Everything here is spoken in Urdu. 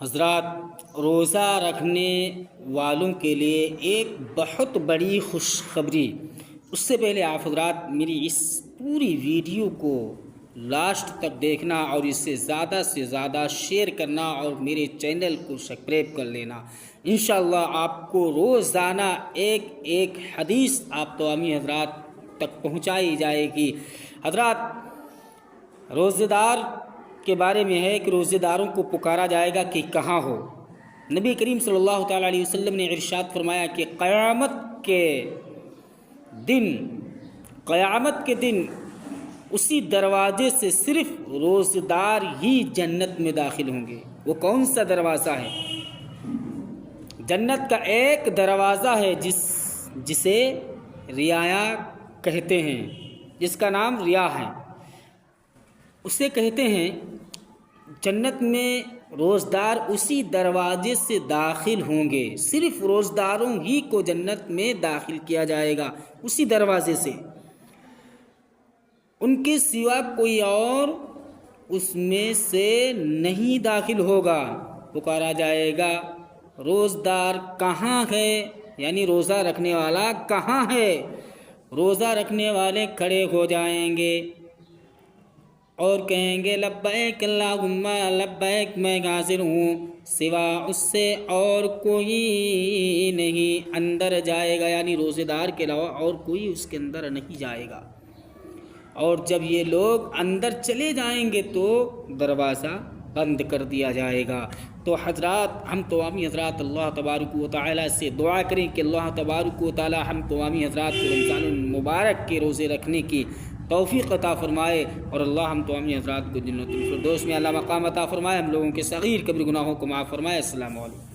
حضرات، روزہ رکھنے والوں کے لیے ایک بہت بڑی خوشخبری۔ اس سے پہلے آپ حضرات میری اس پوری ویڈیو کو لاسٹ تک دیکھنا اور اس سے زیادہ شیئر کرنا اور میرے چینل کو سبسکرائب کر لینا۔ انشاءاللہ آپ کو روزانہ ایک حدیث آپ تمامی حضرات تک پہنچائی جائے گی۔ حضرات، روزہ دار کے بارے میں ہے کہ روزے داروں کو پکارا جائے گا کہ کہاں ہو۔ نبی کریم صلی اللہ تعالیٰ علیہ وسلم نے ارشاد فرمایا کہ قیامت کے دن اسی دروازے سے صرف روزے دار ہی جنت میں داخل ہوں گے۔ وہ کون سا دروازہ ہے؟ جنت کا ایک دروازہ ہے جسے ریا کہتے ہیں، جس کا نام ریا ہے۔ اسے کہتے ہیں جنت میں روزدار اسی دروازے سے داخل ہوں گے۔ صرف روزداروں ہی کو جنت میں داخل کیا جائے گا، اسی دروازے سے۔ ان کے سوا کوئی اور اس میں سے نہیں داخل ہوگا۔ پکارا جائے گا، روزدار کہاں ہے؟ یعنی روزہ رکھنے والا کہاں ہے؟ روزہ رکھنے والے کھڑے ہو جائیں گے اور کہیں گے لبیک اللہم لبیک، میں حاضر ہوں، سوا اس سے اور کوئی نہیں اندر جائے گا۔ یعنی روزے دار کے علاوہ اور کوئی اس کے اندر نہیں جائے گا۔ اور جب یہ لوگ اندر چلے جائیں گے تو دروازہ بند کر دیا جائے گا۔ تو حضرات، ہم تمامی حضرات اللہ تبارک و تعالیٰ سے دعا کریں کہ اللہ تبارک و تعالیٰ ہم تمامی حضرات کو رمضان المبارک کے روزے رکھنے کی توفیق عطا فرمائے، اور اللہ ہم تمامی حضرات کو جنت الفردوس میں اعلیٰ مقام عطا فرمائے، ہم لوگوں کے صغیر کبیر گناہوں کو معاف فرمائے۔ السلام علیکم۔